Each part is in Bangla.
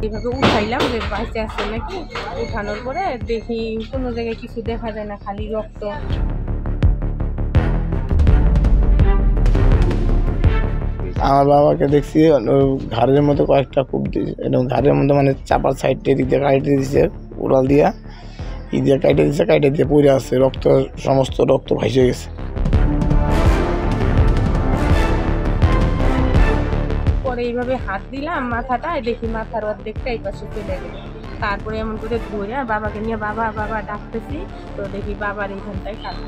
এইভাবে উঠাইলাম যে বাইচে আছে নাকি। উঠানোর পরে দেখি কোনো জায়গায় কিছু দেখা যায় না, খালি রক্ত। আমার বাবাকে দেখছি ঘাড়ের মধ্যে কয়েকটা কূপ দিয়েছে, এবং ঘাড়ের মধ্যে মানে চাপার সাইডটা এদিক দিয়ে কাটে দিয়েছে, উড়াল দিয়া দিয়ে কাটে দিয়েছে, কাটে দিয়ে পড়ে আছে, রক্ত সমস্ত রক্ত ভাসে গেছে। পরে এইভাবে হাত দিলাম মাথাটায়, দেখি মাথার অর্ধেকটা এই পাশে চলে গেল। তারপরে এমন করে ধরে বাবাকে নিয়ে বাবা বাবা ডাকতেছি, তো দেখি বাবার এইখানটায় কাটা।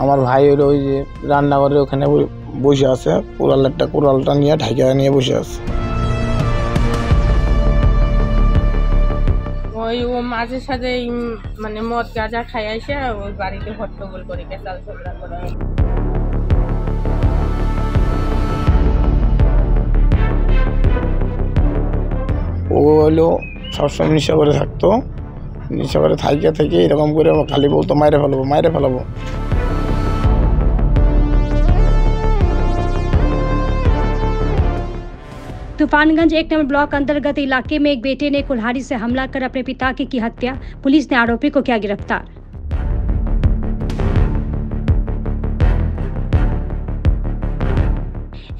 আমার ভাই হলো ওই যে রান্নাঘরের ওখানে বসে আছে, কোরালটা নিয়ে ঢাকা নিয়ে বসে আছে। ও মাঝে সাঝে মানে মদ গাঁজা খাই আসে ওই বাড়িতে হট্টগোল করে কেচাল ঝগড়া করে। ও হলো সবসময় নেশা করে থাকতো, নেশা করে থেকে এরকম করে খালি বলতো মাইরে ফেলাবো মাইরে ফেলাবো। तूफानगंज 1 नंबर ब्लॉक अंतर्गत इलाके में एक बेटे ने कुल्हाड़ी से हमला कर अपने पिता की हत्या। पुलिस ने आरोपी को किया गिरफ्तार।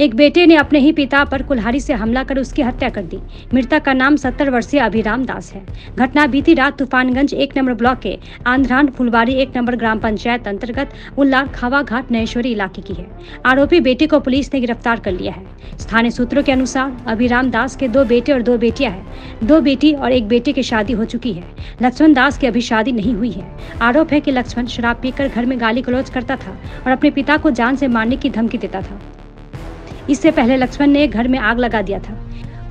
एक बेटे ने अपने ही पिता पर कुल्हाड़ी से हमला कर उसकी हत्या कर दी। मृतक का नाम 70 वर्षीय अभिराम दास है। घटना बीती रात तूफानगंज 1 नंबर ब्लॉक के आंध्रान फुलवारी 1 नंबर ग्राम पंचायत अंतर्गत उल्लार खावा घाट नयेश्वरी इलाके की है। आरोपी बेटे को पुलिस ने गिरफ्तार कर लिया है। स्थानीय सूत्रों के अनुसार अभिराम दास के 2 बेटे और 2 बेटियां हैं। 2 बेटी और 1 बेटे की शादी हो चुकी है। लक्ष्मण दास की अभी शादी नहीं हुई है। आरोप है कि लक्ष्मण शराब पीकर घर में गाली गलौज करता था और अपने पिता को जान से मारने की धमकी देता था। इससे पहले लक्ष्मण ने घर में आग लगा दिया था।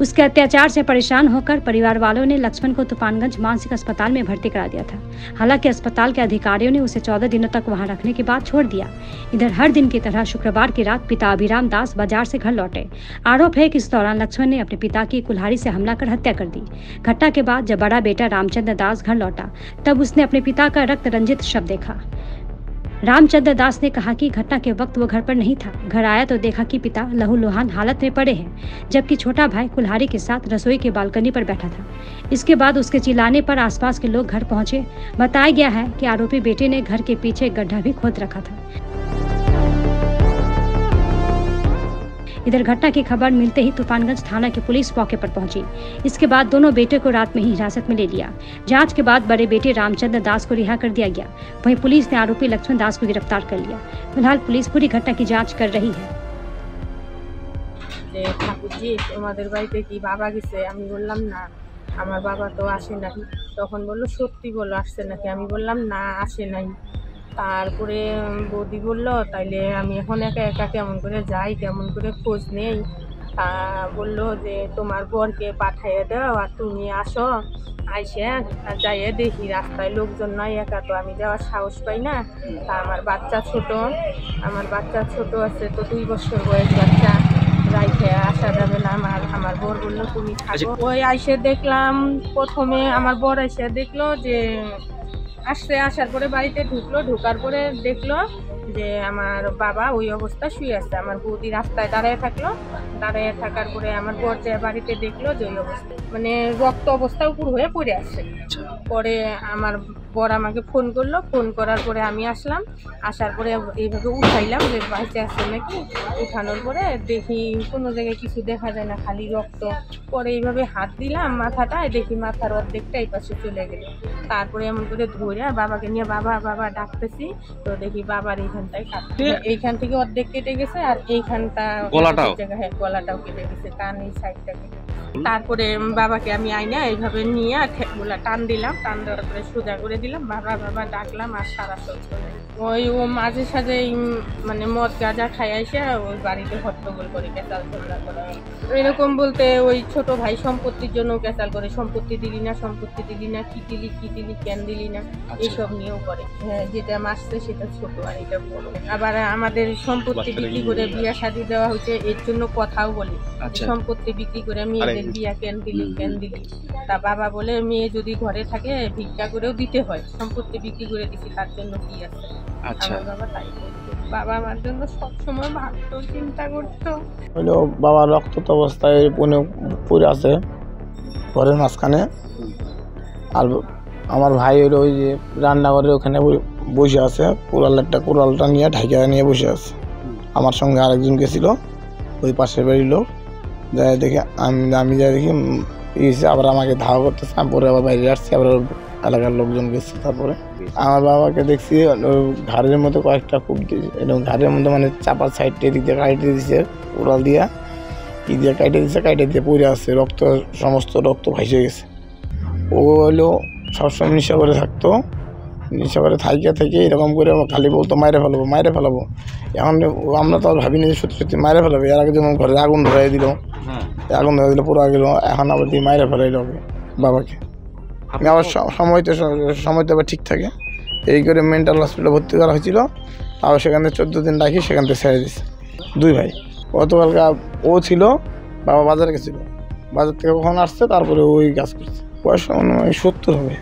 उसके अत्याचार से परेशान होकर परिवार वालों ने लक्ष्मण को तूफानगंज मानसिक अस्पताल में भर्ती करा दिया था। हालांकि अस्पताल के अधिकारियों ने उसे 14 दिनों तक वहां रखने के बाद छोड़ दिया। इधर हर दिन की तरह शुक्रवार की रात पिता अभिराम दास बाजार से घर लौटे। आरोप है कि इस दौरान लक्ष्मण ने अपने पिता की कुल्हाड़ी से हमला कर हत्या कर दी। घटना के बाद जब बड़ा बेटा रामचंद्र दास घर लौटा तब उसने अपने पिता का रक्त रंजित शव देखा। रामचंद्र दास ने कहा कि घटना के वक्त वो घर पर नहीं था। घर आया तो देखा कि पिता लहूलुहान हालत में पड़े हैं, जबकि छोटा भाई कुल्हाड़ी के साथ रसोई के बालकनी पर बैठा था। इसके बाद उसके चिल्लाने पर आसपास के लोग घर पहुंचे। बताया गया है कि आरोपी बेटे ने घर के पीछे एक गड्ढा भी खोद रखा था। इधर घटना की खबर मिलते ही तूफानगंज थाना की पुलिस मौके पर पहुंची। इसके बाद दोनों बेटे को रात में ही हिरासत में ले लिया। जांच के बाद बड़े बेटे रामचंद्र दास को रिहा कर दिया गया। वहीं पुलिस ने आरोपी लक्ष्मण दास को गिरफ्तार कर लिया। फिलहाल पुलिस पूरी घटना की जांच कर रही है। ঠাকুরজি তোমাদের বাড়িতে কি বাবা গেছে? আমি বললাম না, আমার বাবা তো আসে নাই। তখন বললো সত্যি বললো আসছে নাকি? আমি বললাম না আসে নাই। তারপরে বৌদি বললো তাইলে আমি এখন একা একা কেমন করে যাই, কেমন করে খোঁজ নেই। বললো যে তোমার বরকে পাঠাইয়ে দাও আর তুমি আসো, আইসে যাইয়ে দেখি রাস্তায় লোকজন নাই, একা তো আমি যাওয়ার সাহস পাই না। তা আমার বাচ্চা ছোট আছে, তো 2 বছর বয়স বাচ্চা, রাইখে আসা যাবে না। আমার বর বললো তুমি থাকো। ওই আইসে দেখলাম, প্রথমে আমার বর আইসে দেখলো যে আসার পরে বাড়িতে ঢোকার পরে দেখলো যে আমার বাবা ওই অবস্থা শুয়ে আছে। আমার বৌদি রাস্তায় দাঁড়িয়ে থাকার পরে আমার বর যে বাড়িতে দেখলো যে ওই অবস্থা, মানে রক্ত অবস্থা উপর হয়ে পড়ে আছে। পরে আমার বর আমাকে ফোন করলো, ফোন করার পরে আমি আসলাম। আসার পরে এইভাবে উঠাইলাম যে বাইচে আছে নাকি। উঠানোর পরে দেখি কোনো জায়গায় কিছু দেখা যায় না, খালি রক্ত। পরে এইভাবে হাত দিলাম মাথাটায়, দেখি মাথার অর্ধেকটা এই পাশে চলে গেল। তারপরে এমন করে ধরে বাবাকে নিয়ে বাবা বাবা ডাকতেছি, তো দেখি বাবার এইখানটায় কাটছে। এইখান থেকে অর্ধেক কেটে গেছে আর এইখানটা গলাটাও কেটে গেছে, কান এই সাইডটা কেটে। তারপরে বাবাকে আমি আইনা এইভাবে নিয়ে ঠেকগুলা টান দিলাম, টান দেওয়ার পরে সোজা করে দিলাম, বাবা বাবা ডাকলাম আর সারা চলছে। ও মাঝে সাঝে মানে মদ গাঁজা খাই আসে ওই বাড়িতে হট্টগোল করে কেচাল ঝগড়া করে। এরকম বলতে ওই ছোট ভাই সম্পত্তির জন্য কেচাল করে, সম্পত্তি দিলি না, কি দিলি কেন দিলি না, এইসব নিয়েও করে। হ্যাঁ, যেটা মারছে সেটা ছোট আর এটা বড়। আবার আমাদের সম্পত্তি বিক্রি করে বিয়া শাদী দেওয়া হয়েছে, এর জন্য কথাও বলি সম্পত্তি বিক্রি করে আমি মেয়ের বিয়া কেন দিলি। তা বাবা বলে মেয়ে যদি ঘরে থাকে ভিক্ষা করেও দিতে হয়, সম্পত্তি বিক্রি করে দিছি, তার জন্য কি আছে। আচ্ছা আমার বাবা তাই বলতো। বাবা আমার জন্য সবসময় ভাবতো, চিন্তা করতো। হইলো বাবা রক্তাক্ত অবস্থায় পড়ে আছে ঘরের মাঝখানে। আর আমার ভাই হইলো ওই যে রান্নাঘরের ওখানে বসে আছে, কোরালটা নিয়ে ঢাকা নিয়ে বসে আছে। আমার সঙ্গে আরেকজন গেছিল, ওই পাশের বাড়ির লোক। যাই দেখে আমি যাই দেখি গেছি, আবার আমাকে ধাওয়া করতেছে। আমি পরে আবার বাইরে আসছি, আবার এলাকার লোকজন গেছে। তারপরে আমার বাবাকে দেখছি ঘাড়ের মধ্যে কয়েকটা কূপ দিয়েছে, এবং ঘাড়ের মধ্যে মানে চাপার সাইডটা এদিক দিয়ে কাটে দিয়েছে, কোরাল দিয়া কাটে দিয়ে পড়ে আছে, সমস্ত রক্ত ভাসে গেছে। ও হলো সবসময় নেশা করে থাকতো, নেশা করে থেকে এরকম করে খালি বলতো মাইরে ফেলাবো। এখন আমরা তো আর ভাবিনি যে সত্যি মাইরে ফেলাবে। এর আগে যেমন ঘরে আগুন ধরাই দিল, পুরো গেল, এখন আবার দিয়ে মাইরে ফেলাই লোকে বাবাকে। আবার সময় তো আবার ঠিক থাকে, এই করে মেন্টাল হসপিটালে ভর্তি করা হয়েছিল। আবার সেখান থেকে 14 দিন রাখি, সেখান থেকে ছেড়ে দিচ্ছে। 2 ভাই। গতকালকে ও ছিল, বাবা বাজারে গেছিলো, বাজার থেকে কখন আসছে, তারপরে ওই কাজ করছে। বয়স 70 হবে।